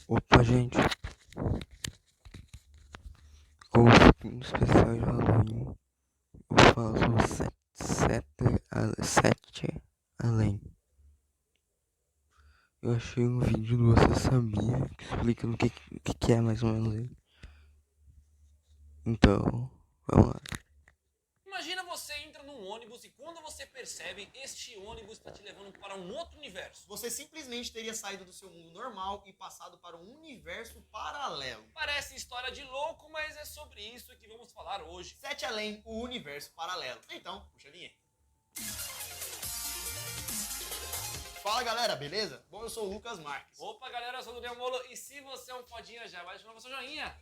Opa, gente, como segundo especial de Halloween, eu vou falar sobre sete além. Eu achei um vídeo do Você Sabia que explica o que é mais ou menos ele. Então, vamos lá. Imagina você entra num ônibus e quando você percebe, este ônibus está te levando para um outro universo. Você simplesmente teria saído do seu mundo normal e passado para um universo paralelo. Parece história de louco, mas é sobre isso que vamos falar hoje. Sete Além, o universo paralelo. Então, puxa a vinheta. Fala galera, beleza? Bom, eu sou o Lucas Marques. Opa galera, eu sou o Daniel Molo e se você é um fodinha já vai deixar o seu joinha.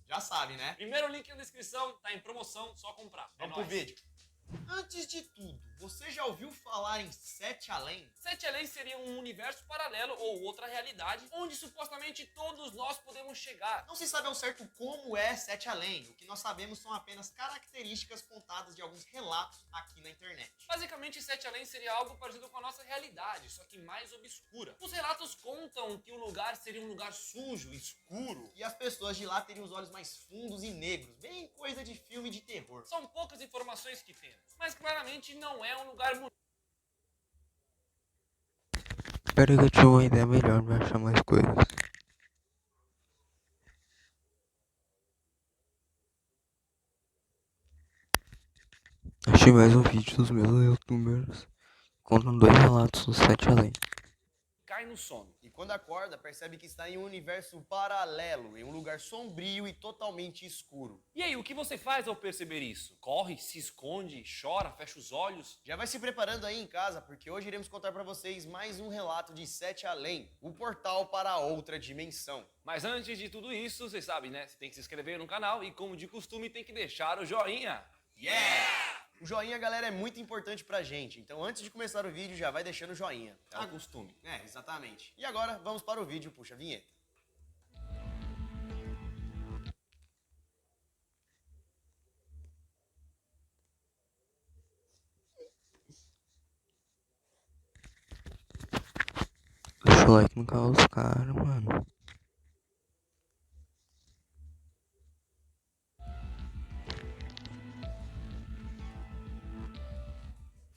Já sabe, né? Primeiro link na descrição, tá em promoção, só comprar. Vamos pro vídeo. Antes de tudo, você já ouviu falar em Sete Além? Sete Além seria um universo paralelo ou outra realidade onde supostamente todos nós podemos chegar. Não se sabe ao certo como é Sete Além. O que nós sabemos são apenas características contadas de alguns relatos aqui na internet. Basicamente, Sete Além seria algo parecido com a nossa realidade, só que mais obscura. Os relatos contam que o lugar seria um lugar sujo, escuro. E as pessoas de lá teriam os olhos mais fundos e negros, bem coisa de filme de terror. São poucas informações que temos, mas claramente não é um lugar bonito. Espero que eu tive uma ideia melhor pra achar mais coisas. Achei mais um vídeo dos meus youtubers contando 2 relatos do Sete Além. Cai no sono. E quando acorda, percebe que está em um universo paralelo, em um lugar sombrio e totalmente escuro. E aí, o que você faz ao perceber isso? Corre, se esconde, chora, fecha os olhos? Já vai se preparando aí em casa, porque hoje iremos contar para vocês mais um relato de Sete Além, o portal para outra dimensão. Mas antes de tudo isso, vocês sabem, né? Você tem que se inscrever no canal e, como de costume, tem que deixar o joinha. Yeah! O joinha, galera, é muito importante pra gente, então antes de começar o vídeo já vai deixando o joinha. É o costume. É, exatamente. E agora, vamos para o vídeo, puxa a vinheta. Deixa o like no canal dos caras, mano.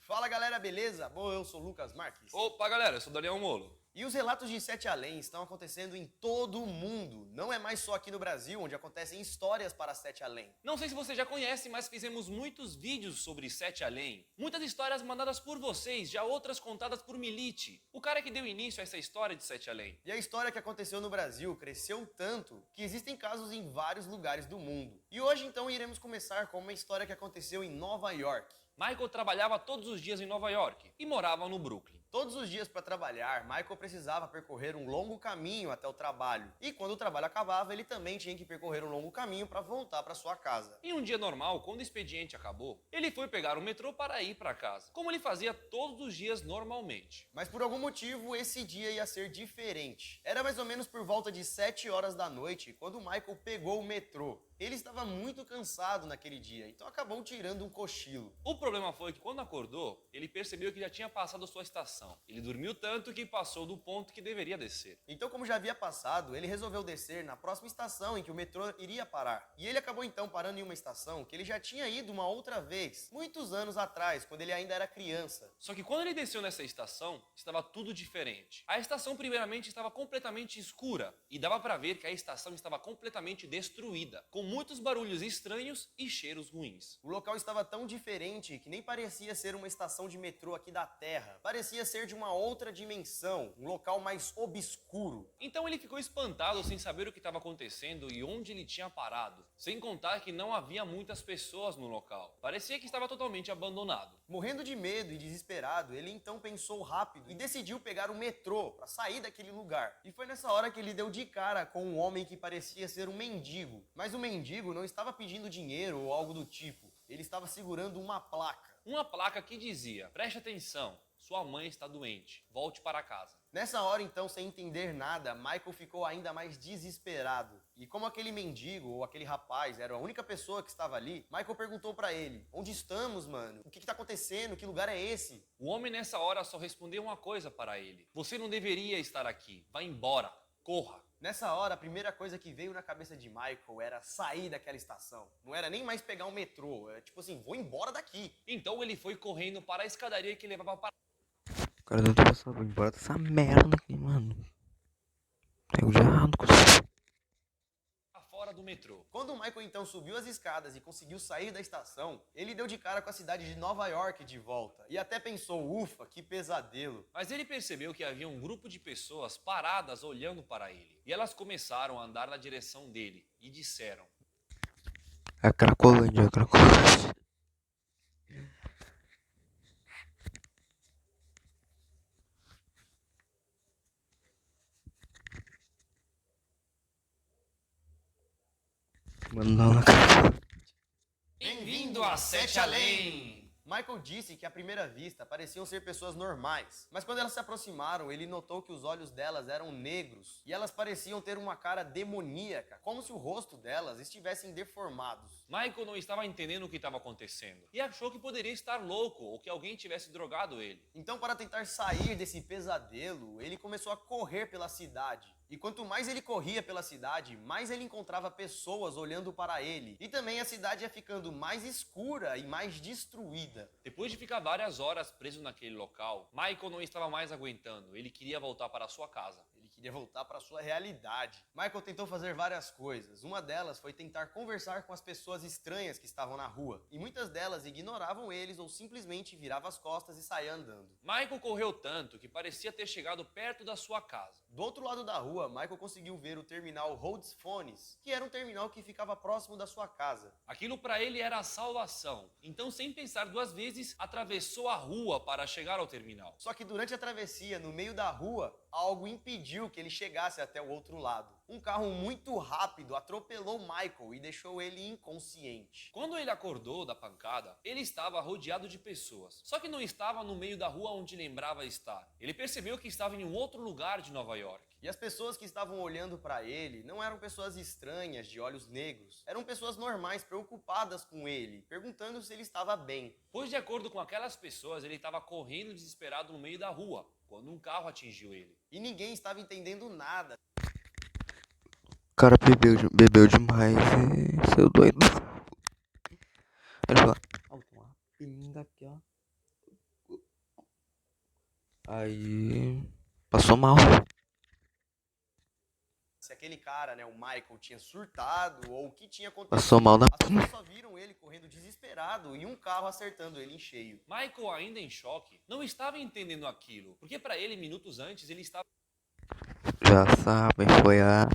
Fala galera, beleza? Bom, eu sou o Lucas Marques. Opa, galera, eu sou o Daniel Molo. E os relatos de Sete Além estão acontecendo em todo o mundo. Não é mais só aqui no Brasil, onde acontecem histórias para Sete Além. Não sei se você já conhece, mas fizemos muitos vídeos sobre Sete Além. Muitas histórias mandadas por vocês, já outras contadas por Milite, o cara que deu início a essa história de Sete Além. E a história que aconteceu no Brasil cresceu tanto que existem casos em vários lugares do mundo. E hoje então iremos começar com uma história que aconteceu em Nova York. Michael trabalhava todos os dias em Nova York e morava no Brooklyn. Todos os dias para trabalhar, Michael precisava percorrer um longo caminho até o trabalho. E quando o trabalho acabava, ele também tinha que percorrer um longo caminho para voltar para sua casa. Em um dia normal, quando o expediente acabou, ele foi pegar o metrô para ir para casa, como ele fazia todos os dias normalmente. Mas por algum motivo, esse dia ia ser diferente. Era mais ou menos por volta de 7 horas da noite, quando Michael pegou o metrô. Ele estava muito cansado naquele dia, então acabou tirando um cochilo. O problema foi que quando acordou, ele percebeu que já tinha passado sua estação. Ele dormiu tanto que passou do ponto que deveria descer. Então, como já havia passado, ele resolveu descer na próxima estação em que o metrô iria parar. E ele acabou então parando em uma estação que ele já tinha ido uma outra vez, muitos anos atrás, quando ele ainda era criança. Só que quando ele desceu nessa estação, estava tudo diferente. A estação primeiramente estava completamente escura e dava para ver que a estação estava completamente destruída, com muitos barulhos estranhos e cheiros ruins. O local estava tão diferente que nem parecia ser uma estação de metrô aqui da Terra. Parecia ser de uma outra dimensão, um local mais obscuro. Então ele ficou espantado sem saber o que estava acontecendo e onde ele tinha parado. Sem contar que não havia muitas pessoas no local. Parecia que estava totalmente abandonado. Morrendo de medo e desesperado, ele então pensou rápido e decidiu pegar o metrô para sair daquele lugar. E foi nessa hora que ele deu de cara com um homem que parecia ser um mendigo. Mas o mendigo não estava pedindo dinheiro ou algo do tipo. Ele estava segurando uma placa. Uma placa que dizia: preste atenção, sua mãe está doente, volte para casa. Nessa hora então, sem entender nada, Michael ficou ainda mais desesperado. E como aquele mendigo ou aquele rapaz era a única pessoa que estava ali, Michael perguntou pra ele: onde estamos, mano? O que tá acontecendo? Que lugar é esse? O homem nessa hora só respondeu uma coisa para ele: você não deveria estar aqui, vá embora. corra. Nessa hora, a primeira coisa que veio na cabeça de Michael era sair daquela estação. Não era nem mais pegar um metrô, era tipo assim, vou embora daqui. Então ele foi correndo para a escadaria que levava para O cara dentro dessa, vou embora dessa merda aqui, mano. Tem algo de errado com isso. fora do metrô. Quando o Michael então subiu as escadas e conseguiu sair da estação, ele deu de cara com a cidade de Nova York de volta e até pensou, ufa, que pesadelo. Mas ele percebeu que havia um grupo de pessoas paradas olhando para ele. E elas começaram a andar na direção dele e disseram: É a Cracolândia, é a Cracolândia. Mano, não, Cracolândia. Bem-vindo a Sete Além! Michael disse que à primeira vista pareciam ser pessoas normais, mas quando elas se aproximaram, ele notou que os olhos delas eram negros e elas pareciam ter uma cara demoníaca, como se o rosto delas estivessem deformados. Michael não estava entendendo o que estava acontecendo e achou que poderia estar louco ou que alguém tivesse drogado ele. Então, para tentar sair desse pesadelo, ele começou a correr pela cidade. E quanto mais ele corria pela cidade, mais ele encontrava pessoas olhando para ele. E também a cidade ia ficando mais escura e mais destruída. Depois de ficar várias horas preso naquele local, Michael não estava mais aguentando. Ele queria voltar para a sua casa. Ele queria voltar para a sua realidade. Michael tentou fazer várias coisas. Uma delas foi tentar conversar com as pessoas estranhas que estavam na rua. E muitas delas ignoravam eles ou simplesmente viravam as costas e saíam andando. Michael correu tanto que parecia ter chegado perto da sua casa. Do outro lado da rua, Michael conseguiu ver o terminal Rhodes Phones, que era um terminal que ficava próximo da sua casa. Aquilo para ele era a salvação. Então, sem pensar duas vezes, atravessou a rua para chegar ao terminal. Só que durante a travessia, no meio da rua, algo impediu que ele chegasse até o outro lado. Um carro muito rápido atropelou Michael e deixou ele inconsciente. Quando ele acordou da pancada, ele estava rodeado de pessoas. Só que não estava no meio da rua onde lembrava estar. Ele percebeu que estava em um outro lugar de Nova York. E as pessoas que estavam olhando para ele não eram pessoas estranhas de olhos negros. Eram pessoas normais, preocupadas com ele, perguntando se ele estava bem. Pois, de acordo com aquelas pessoas, ele estava correndo desesperado no meio da rua, quando um carro atingiu ele. E ninguém estava entendendo nada. O cara bebeu demais e saiu doido. Ele falou, ó, tem uma pinga aqui, ó. Aí passou mal. Se aquele cara, o Michael, tinha surtado ou o que tinha acontecido. Passou mal na As pessoas só viram ele correndo desesperado e um carro acertando ele em cheio. Michael, ainda em choque, não estava entendendo aquilo, porque para ele, minutos antes, ele estava Já sabem, foi a...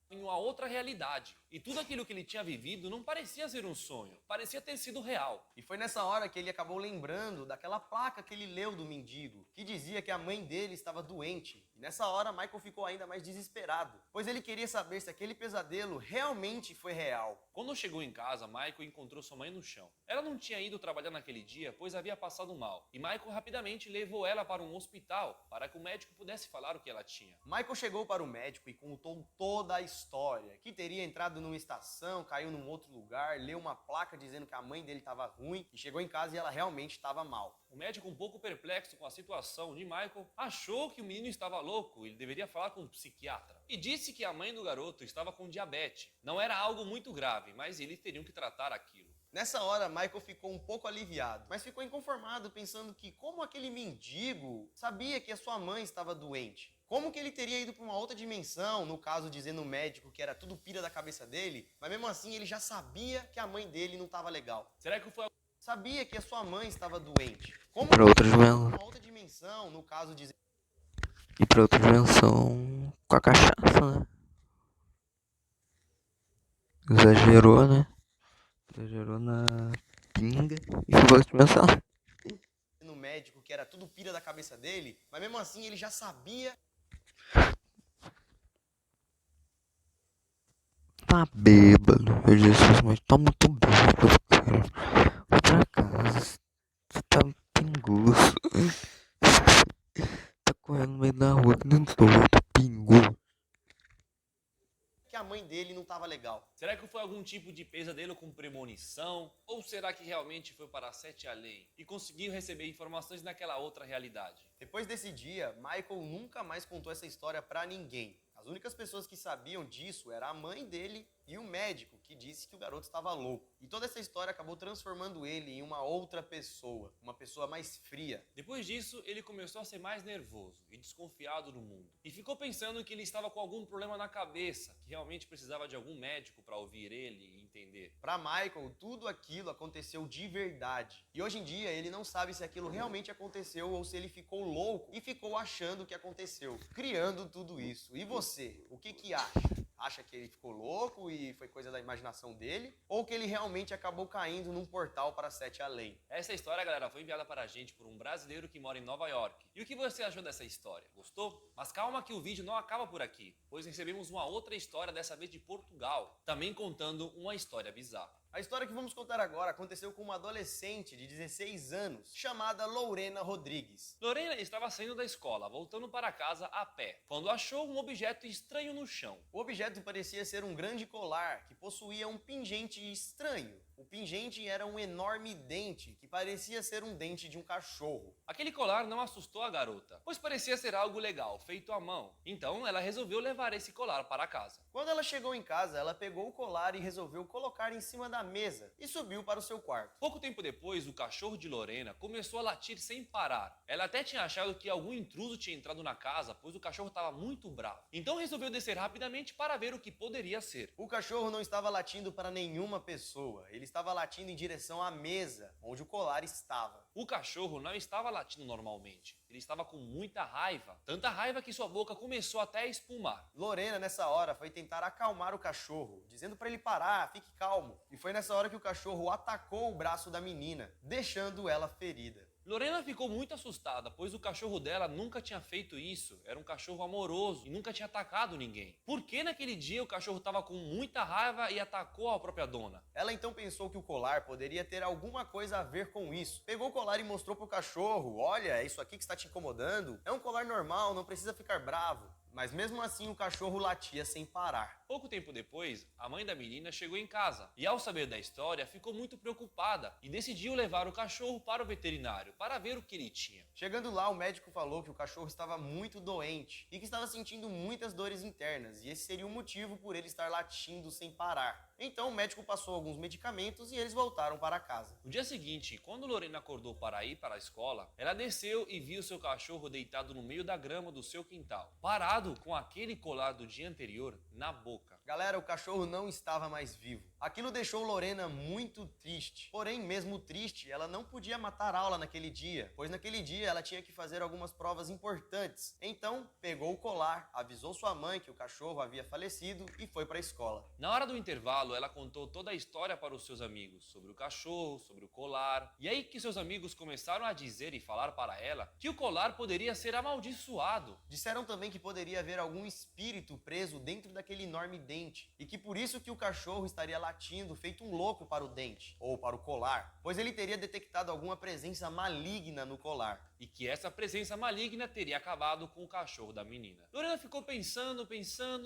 em uma outra realidade. E tudo aquilo que ele tinha vivido não parecia ser um sonho, parecia ter sido real. E foi nessa hora que ele acabou lembrando daquela placa que ele leu do mendigo, que dizia que a mãe dele estava doente. E nessa hora, Michael ficou ainda mais desesperado, pois ele queria saber se aquele pesadelo realmente foi real. Quando chegou em casa, Michael encontrou sua mãe no chão. Ela não tinha ido trabalhar naquele dia, pois havia passado mal. E Michael rapidamente levou ela para um hospital, para que o médico pudesse falar o que ela tinha. Michael chegou para o médico e contou toda a história, que teria entrado numa estação, caiu num outro lugar, leu uma placa dizendo que a mãe dele estava ruim e chegou em casa e ela realmente estava mal. O médico, um pouco perplexo com a situação de Michael, achou que o menino estava louco, ele deveria falar com um psiquiatra. E disse que a mãe do garoto estava com diabetes. Não era algo muito grave, mas eles teriam que tratar aquilo. Nessa hora, Michael ficou um pouco aliviado, mas ficou inconformado pensando que como aquele mendigo sabia que a sua mãe estava doente? Como que ele teria ido para uma outra dimensão, no caso dizendo o médico que era tudo pira da cabeça dele, mas mesmo assim ele já sabia que a mãe dele não estava legal. Será que foi Sabia que a sua mãe estava doente. Como Pra outra que ele ia dimensão. pra uma outra dimensão, no caso dizendo... E pra outra dimensão com a cachaça, né? Exagerou, né? Exagerou na pinga e foi pra outra dimensão. no médico que era tudo pira da cabeça dele, mas mesmo assim ele já sabia... Tá bêbado, eu disse, mas tá muito bêbado, cara. Vai pra casa, você tá pingoso. Tá correndo no meio da rua, que nem doido, pingoso. que a mãe dele não estava legal. Será que foi algum tipo de pesadelo com premonição? Ou será que realmente foi para Sete Além e conseguiu receber informações naquela outra realidade? Depois desse dia, Michael nunca mais contou essa história pra ninguém. As únicas pessoas que sabiam disso era a mãe dele e o médico, que disse que o garoto estava louco. E toda essa história acabou transformando ele em uma outra pessoa, uma pessoa mais fria. Depois disso, ele começou a ser mais nervoso e desconfiado do mundo. E ficou pensando que ele estava com algum problema na cabeça, que realmente precisava de algum médico para ouvir ele e entender. Para Michael, tudo aquilo aconteceu de verdade. E hoje em dia, ele não sabe se aquilo realmente aconteceu ou se ele ficou louco e ficou achando que aconteceu, criando tudo isso. E você, o que acha? Acha que ele ficou louco e foi coisa da imaginação dele? Ou que ele realmente acabou caindo num portal para Sete Além? Essa história, galera, foi enviada para a gente por um brasileiro que mora em Nova York. E o que você achou dessa história? Gostou? Mas calma que o vídeo não acaba por aqui, pois recebemos uma outra história, dessa vez de Portugal, também contando uma história bizarra. A história que vamos contar agora aconteceu com uma adolescente de 16 anos, chamada Lorena Rodrigues. Lorena estava saindo da escola, voltando para casa a pé, quando achou um objeto estranho no chão. O objeto parecia ser um grande colar que possuía um pingente estranho. O pingente era um enorme dente que parecia ser um dente de um cachorro. Aquele colar não assustou a garota, pois parecia ser algo legal, feito à mão. Então ela resolveu levar esse colar para casa. Quando ela chegou em casa, ela pegou o colar e resolveu colocar em cima da mesa e subiu para o seu quarto. Pouco tempo depois, o cachorro de Lorena começou a latir sem parar. Ela até tinha achado que algum intruso tinha entrado na casa, pois o cachorro estava muito bravo. Então resolveu descer rapidamente para ver o que poderia ser. O cachorro não estava latindo para nenhuma pessoa, ele estava latindo em direção à mesa onde o colar estava. O cachorro não estava latindo normalmente, ele estava com muita raiva. Tanta raiva que sua boca começou até a espumar. Lorena, nessa hora, foi tentar acalmar o cachorro, dizendo para ele parar, fique calmo. E foi nessa hora que o cachorro atacou o braço da menina, deixando ela ferida. Lorena ficou muito assustada, pois o cachorro dela nunca tinha feito isso. Era um cachorro amoroso e nunca tinha atacado ninguém. Por que naquele dia o cachorro estava com muita raiva e atacou a própria dona? Ela então pensou que o colar poderia ter alguma coisa a ver com isso. Pegou o colar e mostrou pro cachorro: olha, é isso aqui que está te incomodando? É um colar normal, não precisa ficar bravo. Mas mesmo assim o cachorro latia sem parar. Pouco tempo depois, a mãe da menina chegou em casa e, ao saber da história, ficou muito preocupada e decidiu levar o cachorro para o veterinário para ver o que ele tinha. Chegando lá, o médico falou que o cachorro estava muito doente e que estava sentindo muitas dores internas, e esse seria o motivo por ele estar latindo sem parar. Então o médico passou alguns medicamentos e eles voltaram para casa. No dia seguinte, quando Lorena acordou para ir para a escola, ela desceu e viu seu cachorro deitado no meio da grama do seu quintal, parado com aquele colar do dia anterior na boca. Galera, o cachorro não estava mais vivo. Aquilo deixou Lorena muito triste. Porém, mesmo triste, ela não podia matar aula naquele dia, pois naquele dia ela tinha que fazer algumas provas importantes. Então, pegou o colar, avisou sua mãe que o cachorro havia falecido e foi para a escola. Na hora do intervalo, ela contou toda a história para os seus amigos, sobre o cachorro, sobre o colar. E aí que seus amigos começaram a dizer e falar para ela que o colar poderia ser amaldiçoado. Disseram também que poderia haver algum espírito preso dentro daquele enorme dente, e que por isso que o cachorro estaria latindo feito um louco para o dente, ou para o colar, pois ele teria detectado alguma presença maligna no colar. E que essa presença maligna teria acabado com o cachorro da menina. Lorena ficou pensando,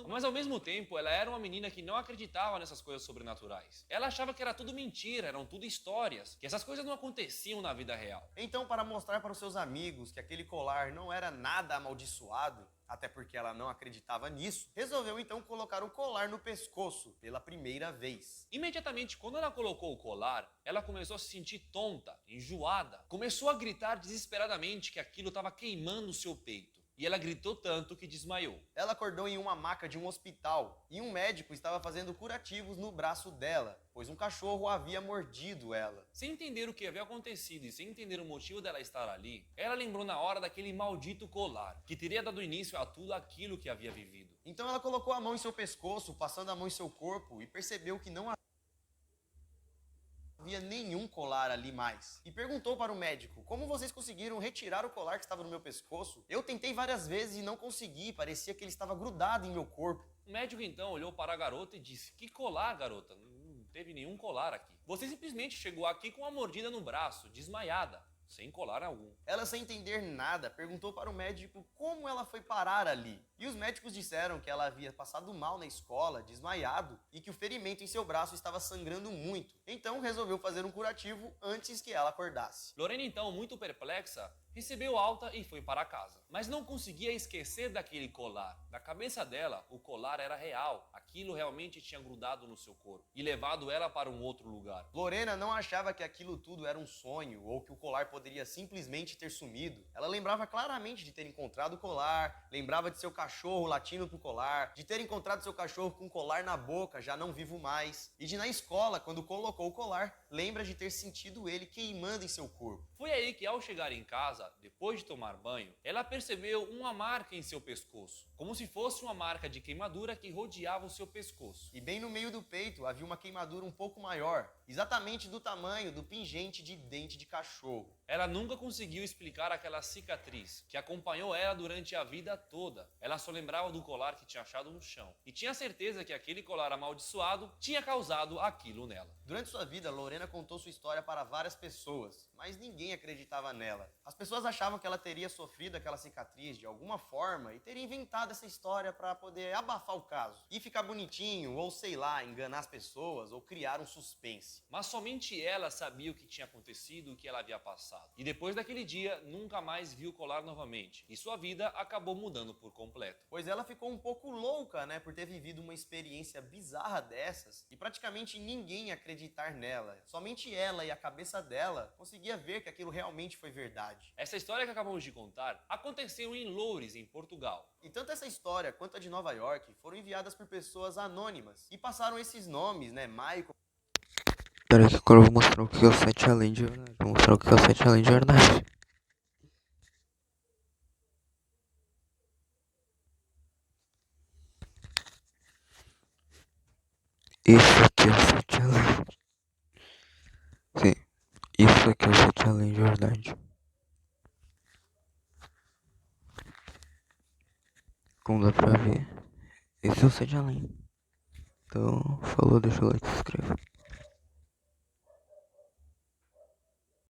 mas ao mesmo tempo ela era uma menina que não acreditava nessas coisas sobrenaturais. Ela achava que era tudo mentira, eram tudo histórias, que essas coisas não aconteciam na vida real. Então, para mostrar para os seus amigos que aquele colar não era nada amaldiçoado, até porque ela não acreditava nisso, resolveu então colocar o colar no pescoço pela primeira vez. Imediatamente, quando ela colocou o colar, ela começou a se sentir tonta, enjoada. Começou a gritar desesperadamente que aquilo estava queimando o seu peito. E ela gritou tanto que desmaiou. Ela acordou em uma maca de um hospital e um médico estava fazendo curativos no braço dela, pois um cachorro havia mordido ela. Sem entender o que havia acontecido e sem entender o motivo dela estar ali, ela lembrou na hora daquele maldito colar, que teria dado início a tudo aquilo que havia vivido. Então ela colocou a mão em seu pescoço, passando a mão em seu corpo, e percebeu que não havia nenhum colar ali mais. E perguntou para o médico: como vocês conseguiram retirar o colar que estava no meu pescoço? Eu tentei várias vezes e não consegui, parecia que ele estava grudado em meu corpo. O médico então olhou para a garota e disse: que colar, garota? Não teve nenhum colar aqui. Você simplesmente chegou aqui com uma mordida no braço, desmaiada. sem colar algum. Ela, sem entender nada, perguntou para o médico como ela foi parar ali. E os médicos disseram que ela havia passado mal na escola, desmaiado, e que o ferimento em seu braço estava sangrando muito. Então resolveu fazer um curativo antes que ela acordasse. Lorena, então, muito perplexa, recebeu alta e foi para casa. Mas não conseguia esquecer daquele colar. Na cabeça dela, o colar era real. Aquilo realmente tinha grudado no seu corpo e levado ela para um outro lugar. Lorena não achava que aquilo tudo era um sonho ou que o colar poderia simplesmente ter sumido. Ela lembrava claramente de ter encontrado o colar, lembrava de seu cachorro latindo pro colar, de ter encontrado seu cachorro com o colar na boca, já não vivo mais, e de na escola, quando colocou o colar, lembra de ter sentido ele queimando em seu corpo. Foi aí que, ao chegar em casa, depois de tomar banho, ela percebeu uma marca em seu pescoço, como se fosse uma marca de queimadura que rodeava o seu pescoço. E bem no meio do peito havia uma queimadura um pouco maior, exatamente do tamanho do pingente de dente de cachorro. Ela nunca conseguiu explicar aquela cicatriz que acompanhou ela durante a vida toda. Ela só lembrava do colar que tinha achado no chão e tinha certeza que aquele colar amaldiçoado tinha causado aquilo nela. Durante sua vida, Lorena contou sua história para várias pessoas, mas ninguém acreditava nela. As pessoas achavam que ela teria sofrido aquela cicatriz de alguma forma e teria inventado essa história para poder abafar o caso e ficar bonitinho, ou sei lá, enganar as pessoas ou criar um suspense. Mas somente ela sabia o que tinha acontecido e o que ela havia passado. E depois daquele dia, nunca mais viu o colar novamente. E sua vida acabou mudando por completo. Pois ela ficou um pouco louca, né, por ter vivido uma experiência bizarra dessas e praticamente ninguém acreditar nela. Somente ela e a cabeça dela conseguia ver que aquilo realmente foi verdade. Essa história que acabamos de contar aconteceu em Loures, em Portugal. E tanto essa história quanto a de Nova York foram enviadas por pessoas anônimas e passaram esses nomes, né, Michael. Pera que agora eu vou mostrar o que é o site além de verdade. Vou mostrar o que é o site além de verdade. Isso aqui é o site além. Sim, isso aqui é o site além de verdade. Como dá pra ver, esse é o site além. Então, falou, deixa o like e se inscreva.